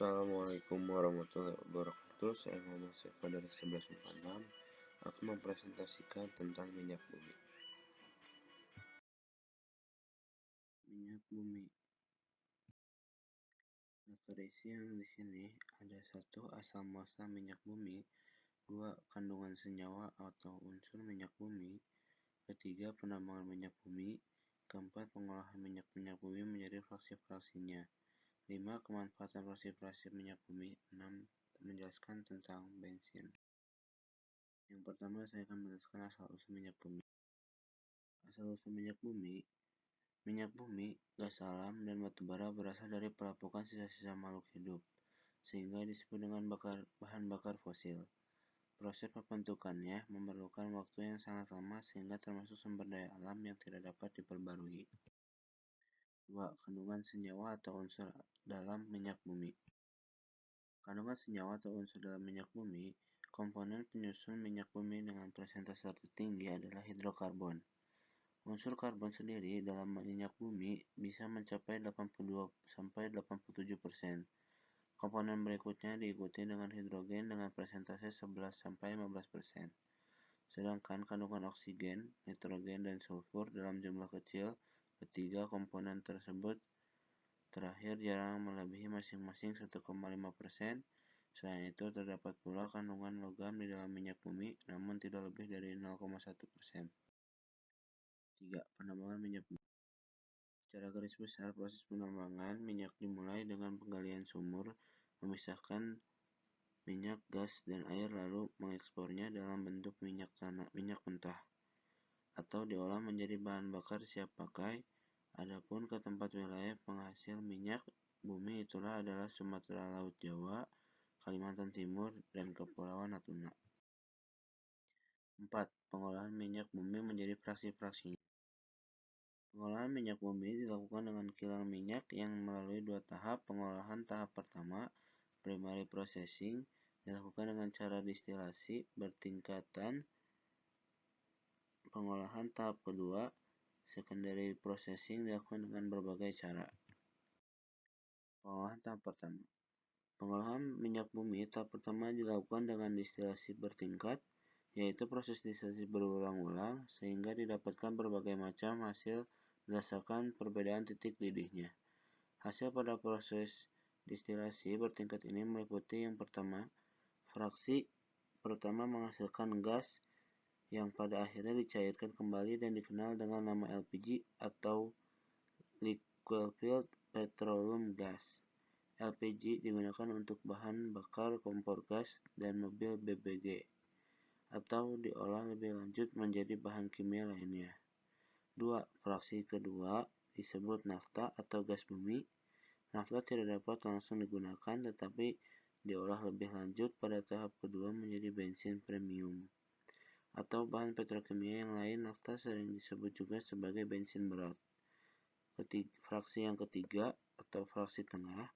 Assalamualaikum warahmatullahi wabarakatuh. Saya Muhammad Sefa dari 1146 akan mempresentasikan tentang minyak bumi. Minyak bumi. Definisi yang di sini ada 1. Asal muasal minyak bumi. 2. Kandungan senyawa atau unsur minyak bumi. 3. Penambangan minyak bumi. 4. Pengolahan minyak bumi menjadi fraksi-fraksinya. 5. Kemanfaatan fraksi-fraksi minyak bumi. 6. Menjelaskan tentang bensin. Yang pertama, saya akan menjelaskan asal-usul minyak bumi. Asal-usul minyak bumi, gas alam, dan batu bara berasal dari pelapukan sisa-sisa makhluk hidup, sehingga disebut dengan bahan bakar fosil. Proses pembentukannya memerlukan waktu yang sangat lama sehingga termasuk sumber daya alam yang tidak dapat diperbarui. 2. Kandungan senyawa atau unsur dalam minyak bumi. Kandungan senyawa atau unsur dalam minyak bumi, komponen penyusun minyak bumi dengan persentase tertinggi adalah hidrokarbon. Unsur karbon sendiri dalam minyak bumi bisa mencapai 82-87%. Komponen berikutnya diikuti dengan hidrogen dengan persentase 11-15%. Sedangkan kandungan oksigen, nitrogen, dan sulfur dalam jumlah kecil. Ketiga komponen tersebut terakhir jarang melebihi masing-masing 1,5%. Selain itu, terdapat pula kandungan logam di dalam minyak bumi, namun tidak lebih dari 0,1%. 3. Penambangan minyak bumi. Secara garis besar, proses penambangan minyak dimulai dengan penggalian sumur, memisahkan minyak, gas, dan air, lalu mengekspornya dalam bentuk minyak mentah, atau diolah menjadi bahan bakar siap pakai. Adapun ke tempat wilayah penghasil minyak bumi itulah adalah Sumatera, Laut Jawa, Kalimantan Timur, dan Kepulauan Natuna. 4. Pengolahan minyak bumi menjadi fraksi-fraksinya. Pengolahan minyak bumi dilakukan dengan kilang minyak yang melalui 2 tahap. Pengolahan tahap pertama, primary processing, dilakukan dengan cara distilasi bertingkatan. Pengolahan tahap kedua, secondary processing, dilakukan dengan berbagai cara. Pengolahan tahap pertama. Pengolahan minyak bumi tahap pertama dilakukan dengan distilasi bertingkat, yaitu proses distilasi berulang-ulang sehingga didapatkan berbagai macam hasil berdasarkan perbedaan titik didihnya. Hasil pada proses distilasi bertingkat ini meliputi yang pertama, fraksi pertama menghasilkan gas yang pada akhirnya dicairkan kembali dan dikenal dengan nama LPG atau liquefied petroleum gas. LPG digunakan untuk bahan bakar kompor gas dan mobil BBG, atau diolah lebih lanjut menjadi bahan kimia lainnya. 2. Fraksi kedua disebut nafta atau gas bumi. Nafta tidak dapat langsung digunakan, tetapi diolah lebih lanjut pada tahap kedua menjadi bensin premium atau bahan petrokimia yang lain. Nafta sering disebut juga sebagai bensin berat. Fraksi yang ketiga atau fraksi tengah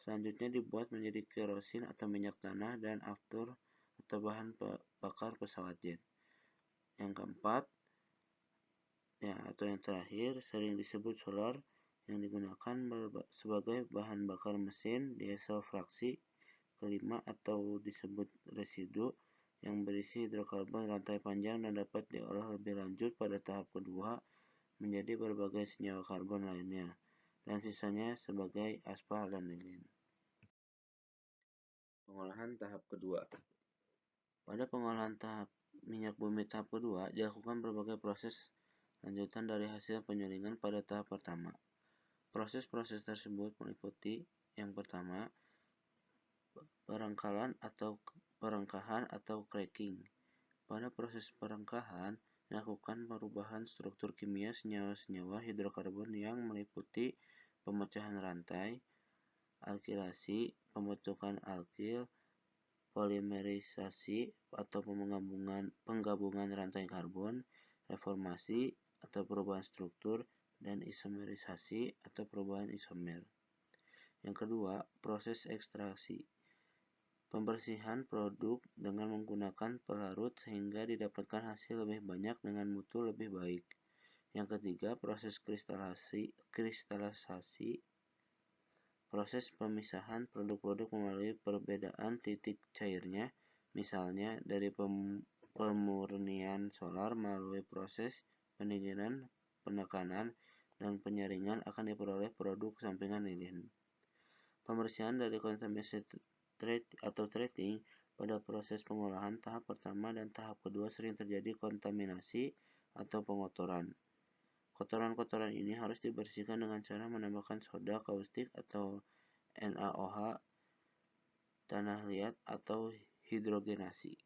selanjutnya dibuat menjadi kerosin atau minyak tanah dan aftur atau bahan bakar pesawat jet. Yang keempat, atau yang terakhir, sering disebut solar yang digunakan sebagai bahan bakar mesin diesel. Fraksi kelima atau disebut residu yang berisi hidrokarbon rantai panjang dan dapat diolah lebih lanjut pada tahap kedua menjadi berbagai senyawa karbon lainnya, dan sisanya sebagai aspal dan lilin. Pengolahan tahap kedua. Pada pengolahan minyak bumi tahap kedua dilakukan berbagai proses lanjutan dari hasil penyulingan pada tahap pertama. Proses-proses tersebut meliputi yang pertama, perengkahan atau cracking. Pada proses perengkahan dilakukan perubahan struktur kimia senyawa-senyawa hidrokarbon yang meliputi pemecahan rantai, alkilasi, pembentukan alkil, polimerisasi atau penggabungan rantai karbon, reformasi atau perubahan struktur, dan isomerisasi atau perubahan isomer. Yang kedua, proses ekstraksi. Pembersihan produk dengan menggunakan pelarut sehingga didapatkan hasil lebih banyak dengan mutu lebih baik. Yang ketiga, proses kristalisasi. Proses pemisahan produk-produk melalui perbedaan titik cairnya, misalnya dari pemurnian solar melalui proses pendinginan, penekanan, dan penyaringan akan diperoleh produk sampingan lilin. Pembersihan dari kontaminasi atau treating pada proses pengolahan tahap pertama dan tahap kedua sering terjadi kontaminasi atau pengotoran. Kotoran-kotoran ini harus dibersihkan dengan cara menambahkan soda kaustik atau NaOH, tanah liat, atau hidrogenasi.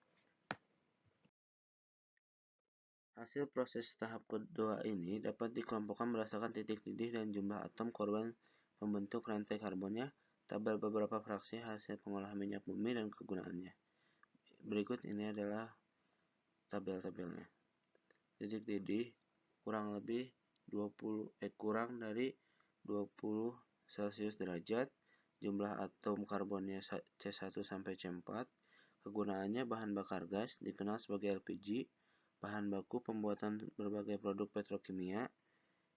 Hasil proses tahap kedua ini dapat dikelompokkan berdasarkan titik didih dan jumlah atom korban pembentuk rantai karbonnya. Tabel beberapa fraksi hasil pengolahan minyak bumi dan kegunaannya. Berikut ini adalah tabel-tabelnya. Titik didih kurang dari 20 Celcius derajat. Jumlah atom karbonnya C1 sampai C4. Kegunaannya bahan bakar gas dikenal sebagai LPG, bahan baku pembuatan berbagai produk petrokimia.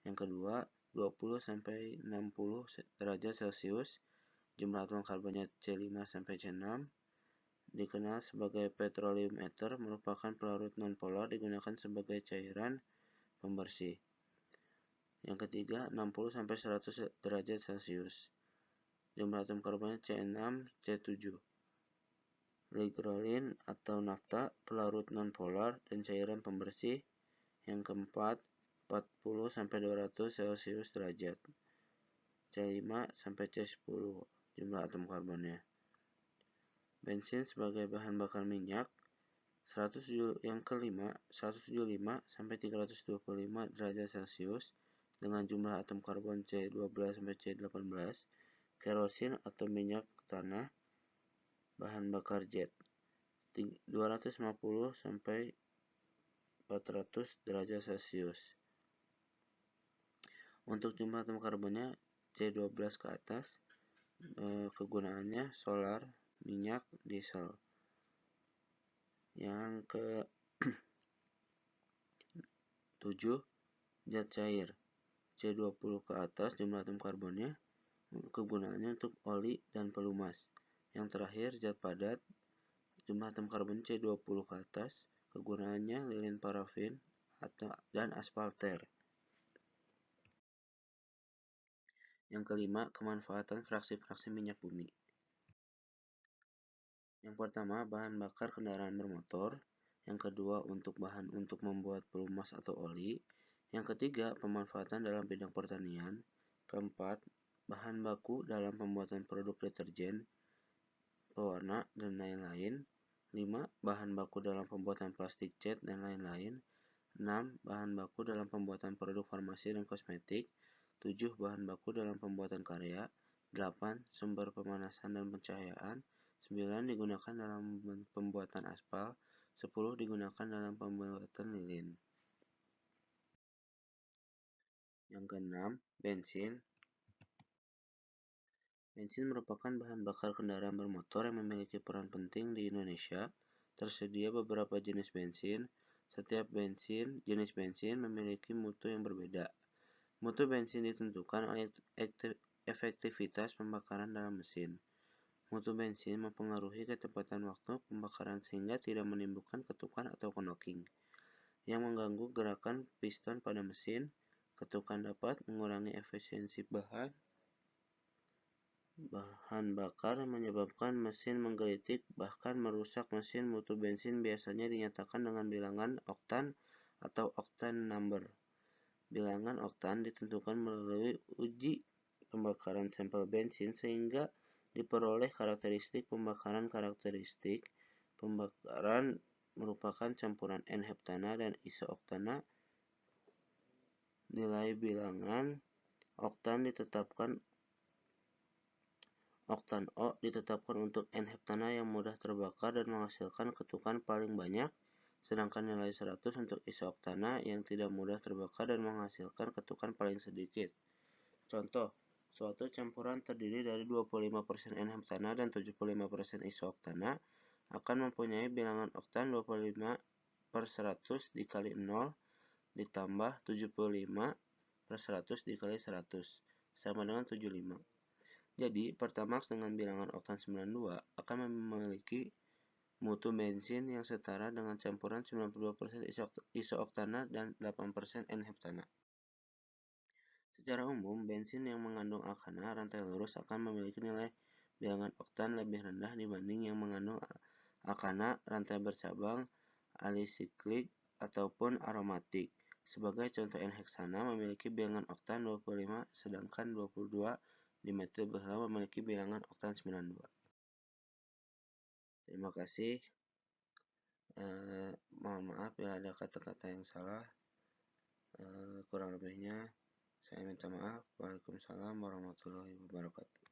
Yang kedua, 20 sampai 60 derajat Celcius. Jumlah atom karbonnya C5 sampai C6. Dikenal sebagai petroleum ether, merupakan pelarut nonpolar digunakan sebagai cairan pembersih. Yang ketiga, 60 sampai 100 derajat Celcius. Jumlah atom karbonnya C6, C7. Glycerolin atau nafta, pelarut nonpolar dan cairan pembersih. Yang keempat, 40 sampai 200 Celcius derajat. C5 sampai C10 jumlah atom karbonnya. Bensin sebagai bahan bakar minyak. Yang kelima, 175 sampai 325 derajat Celcius dengan jumlah atom karbon C12 sampai C18. Kerosin atau minyak tanah, bahan bakar jet, 250 sampai 400 derajat Celcius. Untuk jumlah atom karbonnya C12 ke atas. Kegunaannya solar, minyak, diesel. Yang ke 7, zat cair, C20 ke atas jumlah atom karbonnya. Kegunaannya untuk oli dan pelumas. Yang terakhir, zat padat, jumlah atom karbon C20 ke atas. Kegunaannya lilin parafin dan aspalter. Yang kelima, kemanfaatan fraksi-fraksi minyak bumi. Yang pertama, bahan bakar kendaraan bermotor. Yang kedua, bahan untuk membuat pelumas atau oli. Yang ketiga, pemanfaatan dalam bidang pertanian. Keempat, bahan baku dalam pembuatan produk deterjen, pewarna, dan lain-lain. 5. Bahan baku dalam pembuatan plastik cat dan lain-lain. 6. Bahan baku dalam pembuatan produk farmasi dan kosmetik. 7. Bahan baku dalam pembuatan karya. 8. Sumber pemanasan dan pencahayaan. 9. Digunakan dalam pembuatan aspal. 10. Digunakan dalam pembuatan lilin. Yang keenam, bensin. Bensin merupakan bahan bakar kendaraan bermotor yang memiliki peran penting di Indonesia. Tersedia beberapa jenis bensin. Setiap jenis bensin memiliki mutu yang berbeda. Mutu bensin ditentukan oleh efektivitas pembakaran dalam mesin. Mutu bensin mempengaruhi kecepatan waktu pembakaran sehingga tidak menimbulkan ketukan atau knocking yang mengganggu gerakan piston pada mesin. Ketukan dapat mengurangi efisiensi bahan bakar yang menyebabkan mesin menggelitik, bahkan merusak mesin. Mutu bensin biasanya dinyatakan dengan bilangan oktan atau octane number. Bilangan oktan ditentukan melalui uji pembakaran sampel bensin sehingga diperoleh karakteristik pembakaran. Karakteristik pembakaran merupakan campuran N-heptana dan iso-oktana. Nilai bilangan oktan ditetapkan untuk N-heptana yang mudah terbakar dan menghasilkan ketukan paling banyak, sedangkan nilai 100 untuk iso-oktana yang tidak mudah terbakar dan menghasilkan ketukan paling sedikit. Contoh, suatu campuran terdiri dari 25% N-heptana dan 75% iso-oktana akan mempunyai bilangan oktan 25/100 dikali 0 ditambah 75/100 dikali 100 sama dengan 75. Jadi, Pertamax dengan bilangan oktan 92 akan memiliki mutu bensin yang setara dengan campuran 92% isooktana dan 8% N-heptana. Secara umum, bensin yang mengandung alkana rantai lurus akan memiliki nilai bilangan oktan lebih rendah dibanding yang mengandung alkana rantai bercabang, alisiklik, ataupun aromatik. Sebagai contoh, N-heksana memiliki bilangan oktan 25, sedangkan 22 dimetil bersama memiliki bilangan oktan 92. Terima kasih. Mohon maaf bila ada kata-kata yang salah. Kurang lebihnya saya minta maaf. Waalaikumsalam warahmatullahi wabarakatuh.